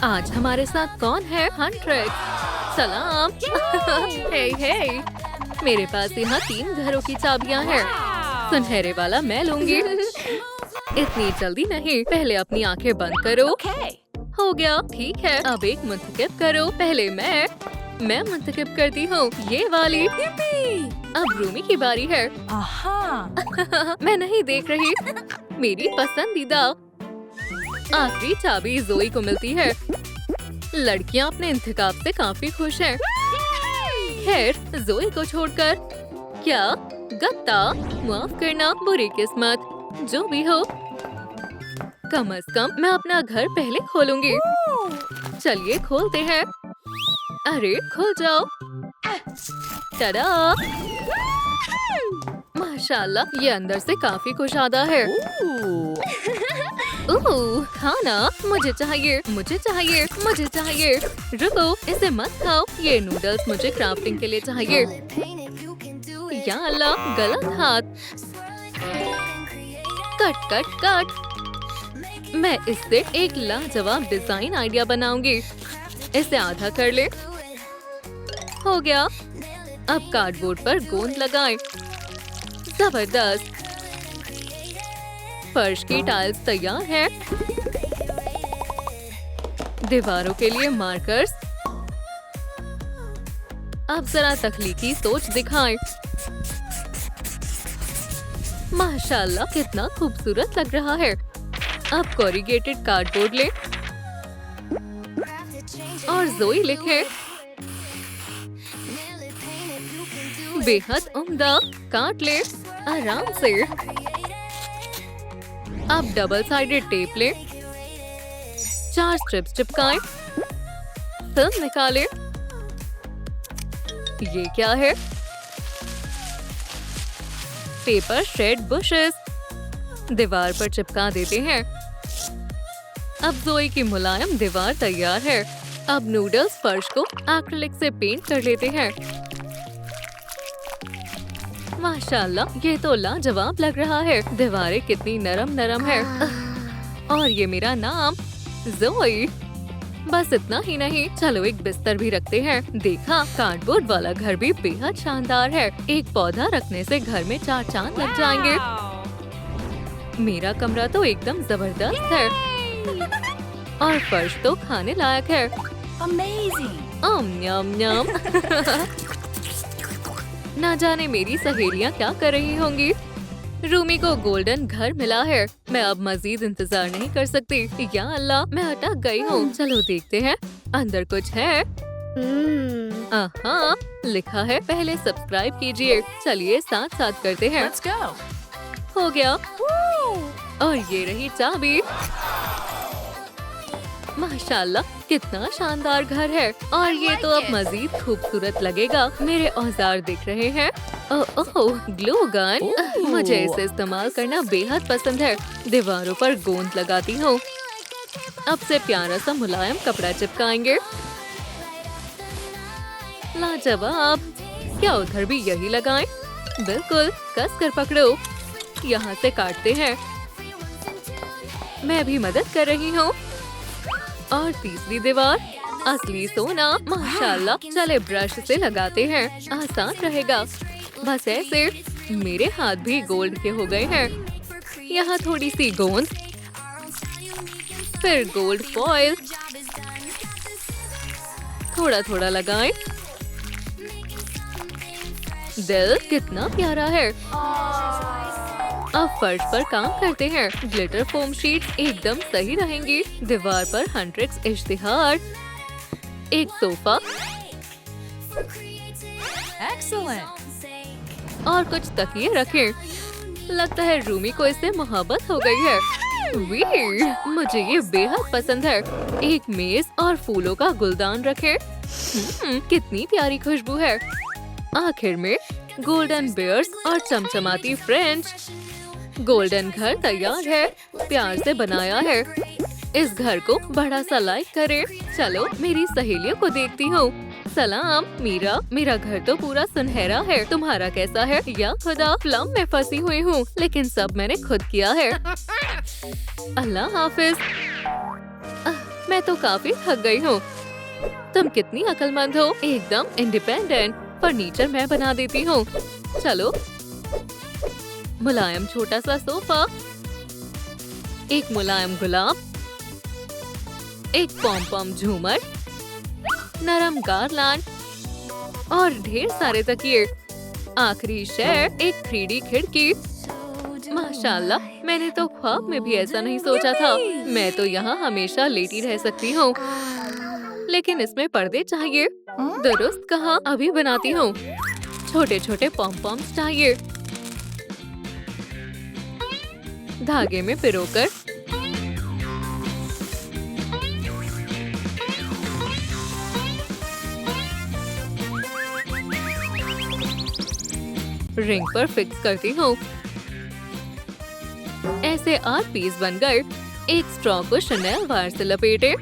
आज हमारे साथ कौन है? हंट्रेक्स। सलाम। हे हे, मेरे पास यहाँ 3 घरों की चाबियाँ हैं। सुनहरे वाला मैं लूंगी। इतनी जल्दी नहीं, पहले अपनी आंखें बंद करो। हो गया, ठीक है। अब एक मुंतखब करो। पहले मैं मुंतखब करती हूँ ये वाली। अब रूमी की बारी है। मैं नहीं देख रही। मेरी पसंदीदा आखिरी चाबी जोई को मिलती है। लड़कियाँ अपने इंतखाब से काफी खुश हैं। खैर, जोई को छोड़कर। क्या गत्ता? माफ करना, बुरी किस्मत। जो भी हो, कम से कम मैं अपना घर पहले खोलूंगी। चलिए खोलते हैं। अरे खुल जाओ। टडा! माशाल्लाह, ये अंदर से काफी कुशादा है। ओह, खाना मुझे चाहिए, मुझे चाहिए, मुझे चाहिए। रुको, इसे मत खाओ। ये नूडल्स मुझे क्राफ्टिंग के लिए चाहिए। या अल्लाह, गलत हाथ। Cut cut cut. मैं इससे एक लाजवाब डिजाइन आइडिया बनाऊंगी। इसे आधा कर ले। हो गया। अब कार्डबोर्ड पर गोंद लगाएं। जबरदस्त। फर्श की टाइल्स तैयार है। दीवारों के लिए मार्कर्स। अब जरा तख्लीकी सोच दिखाएं। माशाल्लाह, कितना खूबसूरत लग रहा है। अब कोरिगेटेड कार्डबोर्ड ले और जोई लिखे। बेहद उम्दा। काट ले आराम से। अब डबल साइडेड टेप ले। 4 स्ट्रिप्स चिपकाएं। फिल्म निकालें। ये क्या है? Paper shred bushes. दीवार पर चिपका देते हैं। अब जोई की मुलायम दीवार तैयार है। अब नूडल्स फर्श को एक्रिलिक से पेंट कर लेते हैं। माशाल्लाह, ये तो लाजवाब लग रहा है। दीवारें कितनी नरम नरम है। और ये मेरा नाम जोई। बस इतना ही नहीं, चलो एक बिस्तर भी रखते हैं। देखा, कार्डबोर्ड वाला घर भी बेहद शानदार है। एक पौधा रखने से घर में 4 चांद लग जाएंगे। मेरा कमरा तो एकदम जबरदस्त है। और फर्श तो खाने लायक है। न्याम न्याम। ना जाने मेरी सहेलियाँ क्या कर रही होंगी। रूमी को गोल्डन घर मिला है। मैं अब मजीद इंतजार नहीं कर सकती। या अल्लाह, मैं अटक गई हूँ। चलो देखते हैं अंदर कुछ है। हाँ, लिखा है पहले सब्सक्राइब कीजिए। चलिए साथ साथ करते हैं। हो गया। और ये रही चाबी। माशाल्लाह, कितना शानदार घर है। और ये तो अब मजीद खूबसूरत लगेगा। मेरे औजार दिख रहे हैं। ओह, ग्लू गन। मुझे इसे इस्तेमाल करना बेहद पसंद है। दीवारों पर गोंद लगाती हूँ। अब से प्यारा सा मुलायम कपड़ा चिपकाएंगे। लाजवाब। क्या उधर भी यही लगाएं? बिल्कुल, कस कर पकड़ो। यहाँ से काटते हैं। मैं भी मदद कर रही हूँ। और तीसरी दीवार। असली सोना। माशाल्लाह, चले ब्रश से लगाते हैं। आसान रहेगा। बस ऐसे। मेरे हाथ भी गोल्ड के हो गए हैं। यहाँ थोड़ी सी गोंद, फिर गोल्ड फॉइल। थोड़ा थोड़ा लगाएं। दिल कितना प्यारा है। अब फर्श पर काम करते हैं। ग्लिटर फोम शीट एकदम सही रहेंगी। दीवार पर हंट्रेक्स इश्तिहार। एक सोफा। और कुछ तकिए रखें। लगता है रूमी को इससे मोहब्बत हो गई है। मुझे ये बेहद पसंद है। एक मेज और फूलों का गुलदान रखें। कितनी प्यारी खुशबू है। आखिर में गोल्डन बेयर्स और चमचमाती फ्रेंच। गोल्डन घर तैयार है। प्यार से बनाया है। इस घर को बड़ा सा लाइक करें। चलो मेरी सहेलियों को देखती हूँ। सलाम मीरा, मेरा घर तो पूरा सुनहरा है। तुम्हारा कैसा है? या खुदा, प्लम में फंसी हुई हूँ, लेकिन सब मैंने खुद किया है। अल्लाह हाफिज। मैं तो काफी थक गई हूँ। तुम कितनी अक्लमंद हो, एकदम इंडिपेंडेंट। फर्नीचर मैं बना देती हूँ। चलो, मुलायम छोटा सा सोफा, एक मुलायम गुलाब, एक पॉम पॉम झूमर, नरम गारलैंड और ढेर सारे तकिए। आखिरी शेर, एक 3D खिड़की। माशाल्लाह, मैंने तो ख्वाब में भी ऐसा नहीं सोचा था। मैं तो यहाँ हमेशा लेटी रह सकती हूँ, लेकिन इसमें पर्दे चाहिए। दुरुस्त कहा, अभी बनाती हूँ। छोटे छोटे पॉम पॉम्स चाहिए, धागे में पिरोकर। रिंग पर फिक्स करती हूँ। ऐसे 8 पीस बन गए। एक स्ट्रॉ को शनेल वायर से लपेटे,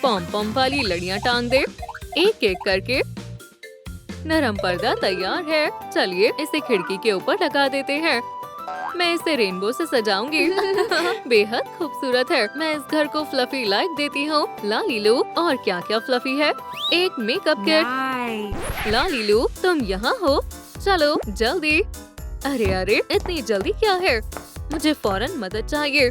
पॉम पॉम वाली लड़ियां टांग दे, एक एक करके। नरम पर्दा तैयार है। चलिए इसे खिड़की के ऊपर लगा देते हैं। मैं इसे रेनबो से सजाऊंगी। बेहद खूबसूरत है। मैं इस घर को फ्लफी लाइट देती हूँ। लालीलू, और क्या क्या फ्लफी है? एक मेकअप किट। लालीलू, तुम यहाँ हो? चलो जल्दी। अरे अरे, इतनी जल्दी क्या है? मुझे फौरन मदद चाहिए।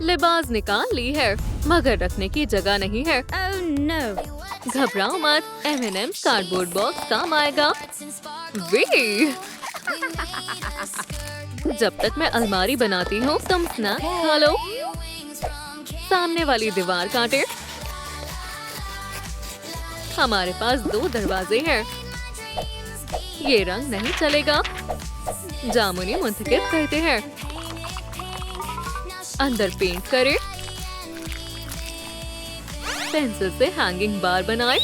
लिबास निकाल ली है, मगर रखने की जगह नहीं है। Oh no! घबराओ मत, M&M कार्डबोर्ड बॉक्स काम आएगा। वे! जब तक मैं अलमारी बनाती हूँ, तुम स्नैक खा लो। सामने वाली दीवार काटे। हमारे पास 2 दरवाजे हैं। ये रंग नहीं चलेगा। जामुनी मुंतखब करते हैं। अंदर पेंट करें। पेंसिल से हैंगिंग बार बनाएं।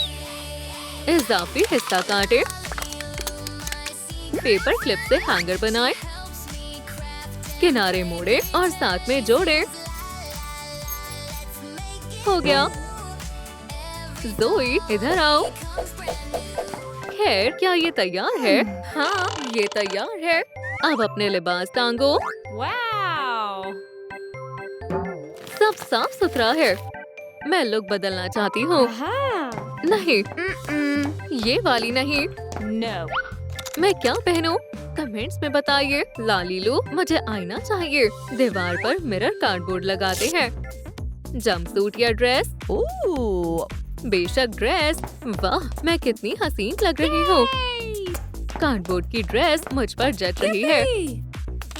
इजाफी हिस्सा काटें। पेपर क्लिप से हैंगर बनाएं। किनारे मोड़े और साथ में जोड़े। हो गया। ज़ोई, इधर आओ। खैर, क्या ये तैयार है? हाँ, ये तैयार है। अब अपने लिबास टांगो। Wow! सब साफ सुथरा है। मैं लुक बदलना चाहती हूँ। Aha! नहीं, ये वाली नहीं। No. मैं क्या पहनूं? कमेंट्स में बताइए। लालीलू, मुझे आईना चाहिए। दीवार पर मिरर कार्डबोर्ड लगाते हैं। जंपसूट या ड्रेस? Ooh! बेशक ड्रेस। वाह, मैं कितनी हसीन लग रही हूँ। कार्डबोर्ड की ड्रेस मुझ पर जच रही है।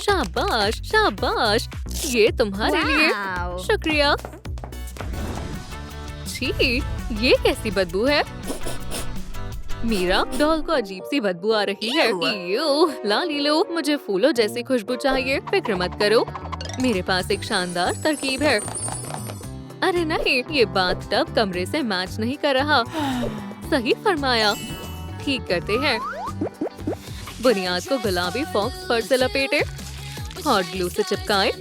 शाबाश, शाबाश। ये तुम्हारे लिए। Wow! शुक्रिया। छी, ये कैसी बदबू है? मीरा, डॉल को अजीब सी बदबू आ रही है। इयो, लालीलू, मुझे फूलों जैसी खुशबू चाहिए। फिक्र मत करो, मेरे पास एक शानदार तरकीब है। अरे नहीं, ये बाथटब कमरे से मैच नहीं कर रहा। सही फरमाया। ठीक करते हैं। बुनियाद को गुलाबी फॉक्स फर से लपेटे। हॉट ग्लू से चिपकाएं।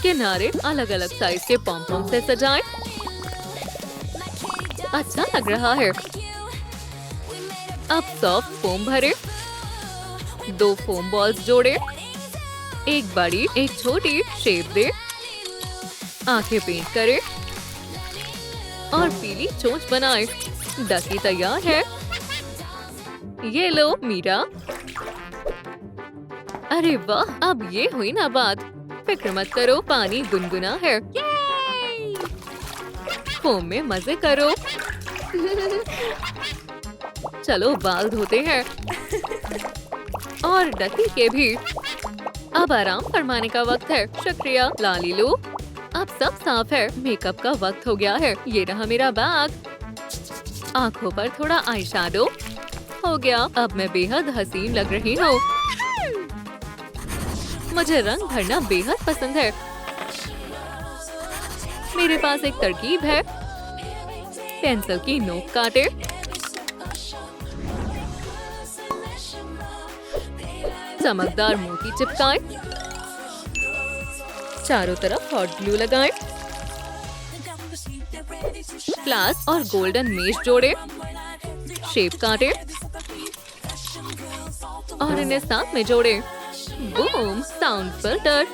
किनारे अलग अलग साइज के पॉम पॉम से सजाएं। अच्छा लग रहा है। अब सॉफ्ट फोम भरे। 2 फोम बॉल्स जोड़े। एक बड़ी, एक छोटी शेप दे। आंखें पेंट करें और पीली चोंच बनाए। डकी तैयार है। ये लो मीरा। अरे वाह, अब ये हुई ना बात। फिक्र मत करो, पानी गुनगुना है। फोम में मजे करो। चलो बाल धोते हैं और डकी के भी। अब आराम फरमाने का वक्त है। शुक्रिया लालीलू। अब सब साफ है। मेकअप का वक्त हो गया है। ये रहा मेरा बैग। आंखों पर थोड़ा आई शैडो हो गया। अब मैं बेहद हसीन लग रही हूँ। मुझे रंग भरना बेहद पसंद है। मेरे पास एक तरकीब है। पेंसिल की नोक काटे। चमकदार मोती चिपकाएं। चारों तरफ हॉट ग्लू लगाएं। ग्लास और गोल्डन मेश जोड़े। शेप काटे और इन्हें साथ में जोड़े। Boom, sound filter.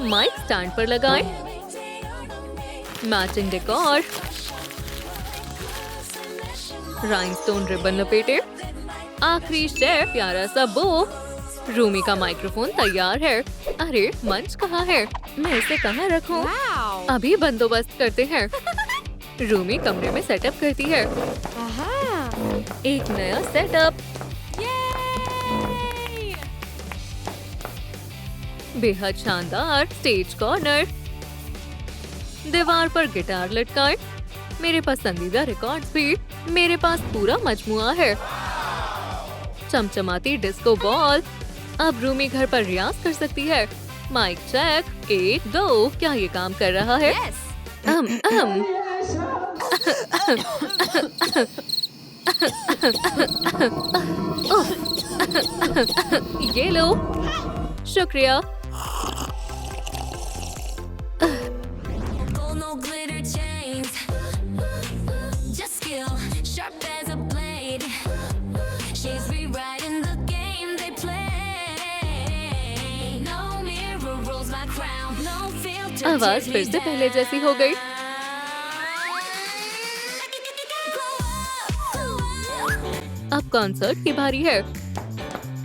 Mic stand पर लगाएं। मैचिंग डेकोर, राइनस्टोन रिबन लपेटे, आखिरी शेप प्यारा सा बो। रूमी का माइक्रोफोन तैयार है। अरे मंच कहाँ है? मैं इसे कहाँ रखूं? Wow. अभी बंदोबस्त करते हैं। रूमी कमरे में सेटअप करती है। Aha. एक नया सेटअप, Yay! बेहद शानदार स्टेज कॉर्नर, दीवार पर गिटार लटकाए, मेरे पसंदीदा रिकॉर्ड्स भी। मेरे पास पूरा मजमुआ है। चमचमाती डिस्को बॉल। अब रूमी घर पर रियाज कर सकती है। Mic check, 1 2। क्या ये काम कर रहा है? Yes. ये लो, शुक्रिया। Gold, no glitter chains. Just skill, sharp as a blade. She's rewriting the game they play. No mirror rules my crown. No filter. आवाज फिर से पहले जैसी हो गई। अब कॉन्सर्ट की बारी है।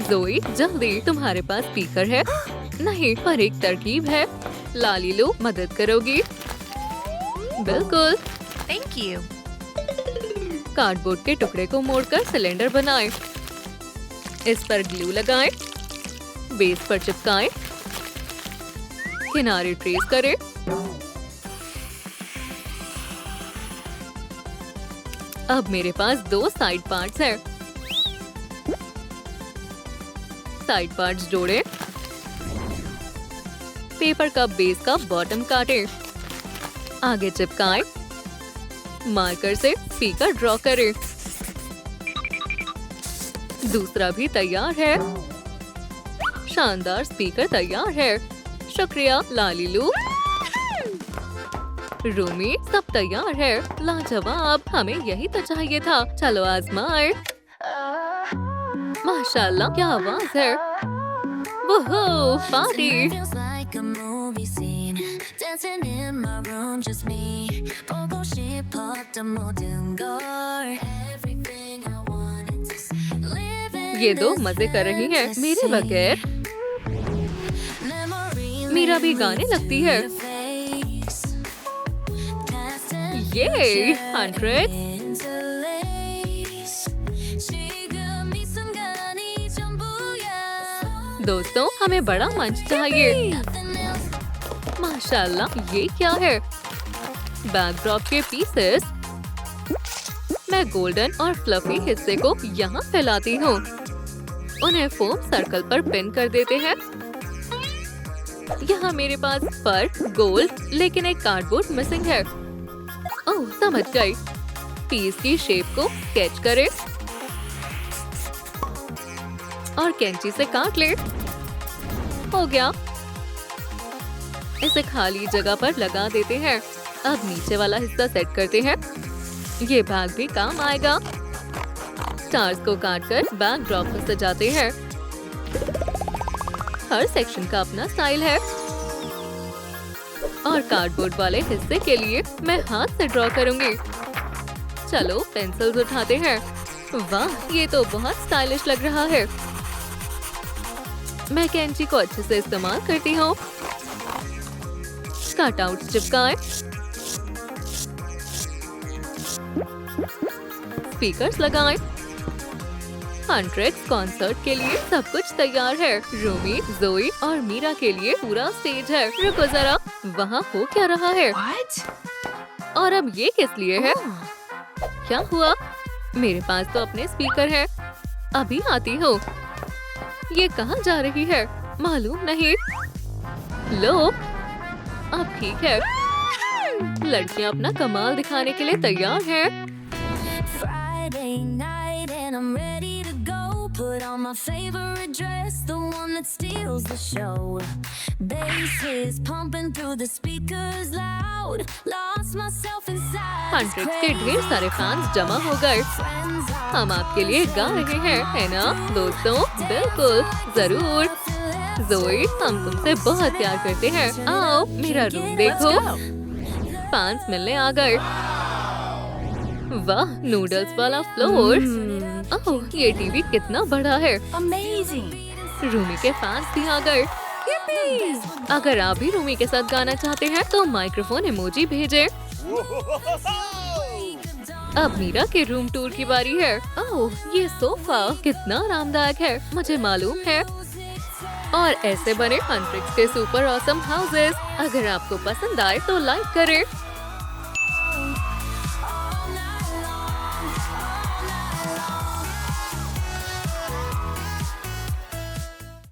जोई, जल्दी, तुम्हारे पास स्पीकर है? नहीं, पर एक तरकीब है। लालीलू, मदद करोगी? बिल्कुल। Thank you. कार्डबोर्ड के टुकड़े को मोड़कर सिलेंडर बनाएं। इस पर ग्लू लगाएं, बेस पर चिपकाएं, किनारे ट्रेस करें। अब मेरे पास 2 साइड पार्ट्स हैं। साइड पार्ट्स जोड़ें। पेपर का बेस का बॉटम काटें। आगे चिपकाएं। मार्कर से स्पीकर ड्रॉ करें। दूसरा भी तैयार है। शानदार स्पीकर तैयार है। शुक्रिया लालीलू। रूमी, सब तैयार है। लाजवाब, हमें यही तो चाहिए था। चलो आजमाएं। माशाल्लाह, क्या आवाज है। वोहो, party. Feels like a movie scene. Dancing in my room, just me. 보고 싶었던 모든 걸. Everything I wanted to see. Living ये दो this मजे कर रही हैं मेरे बगैर। memory मीरा भी गाने लगती है। face. Past and ये future 100। interlace. 지금 이 순간이 전부야. दोस्तों, हमें बड़ा मंच चाहिए। Nothing else. माशाल्लाह, ये क्या है? बैकड्रॉप के पीसेस। मैं गोल्डन और फ्लफी हिस्से को यहाँ फैलाती हूँ। उन्हें फोम सर्कल पर पिन कर देते हैं। यहाँ मेरे पास फर, गोल्ड, लेकिन एक कार्डबोर्ड मिसिंग है। ओह, समझ गई। पीस की शेप को स्केच करें और कैंची से काट ले। हो गया। इसे खाली जगह पर लगा देते हैं। अब नीचे वाला हिस्सा सेट करते हैं। ये बैग भी काम आएगा। स्टार्स को काटकर बैक ड्रॉप को सजाते हैं। हर सेक्शन का अपना स्टाइल है। और कार्डबोर्ड वाले हिस्से के लिए मैं हाथ से ड्रॉ करूंगी। चलो पेंसिल्स उठाते हैं। वाह, ये तो बहुत स्टाइलिश लग रहा है। मैं कैंची को अच्छे से इस्तेमाल करती हूँ। कटआउट चिपकाएं। स्पीकर्स लगाएं। 100 कॉन्सर्ट के लिए सब कुछ तैयार है। रूमी, जोई और मीरा के लिए पूरा स्टेज है। रुको जरा, वहाँ हो क्या रहा है? What? और अब ये किस लिए है? क्या हुआ? मेरे पास तो अपने स्पीकर हैं। अभी आती हूँ। ये कहाँ जा रही है? मालूम नहीं। लो, अब ठीक है। लड़कियाँ अपना कमाल दिखाने के लिए तैयार हैं। Friday night and I'm ready to go. Put on my favorite dress, the one that steals the show. Bass is pumping through the speakers loud. Lost myself inside. 100 के ढेर सारे फैंस जमा हो गए। Friends are हम आपके लिए गा रहे हैं, है ना दोस्तों? बिल्कुल, जरूर। till जोई, हम तुमसे बहुत प्यार करते हैं। आओ मेरा रूम देखो। फैंस मिलने आ गए। वाह, नूडल्स वाला फ्लोर। ओह, ये टीवी कितना बड़ा है। Amazing. रूमी के फैंस भी आ गए। अगर आप भी रूमी के साथ गाना चाहते हैं तो माइक्रोफोन इमोजी भेजें। अब मीरा के रूम टूर की बारी है। ओह, ये सोफा कितना आरामदायक है, मुझे मालूम है। और ऐसे बने हंट्रिक्स के सुपर ऑसम हाउसेस। अगर आपको पसंद आए तो लाइक करें।